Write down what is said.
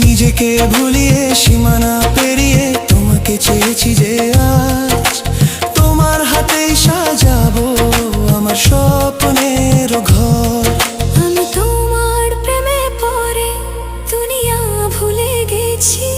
নিজেকে ভুলিয়ে সীমানা পেরিয়ে তোমাকে চেয়েছি যে আজ তোমার হাতেই সাজাবো আমার স্বপ্নের ঘর। আমি তোমার প্রেমে পড়ে দুনিয়া ভুলে গেছি।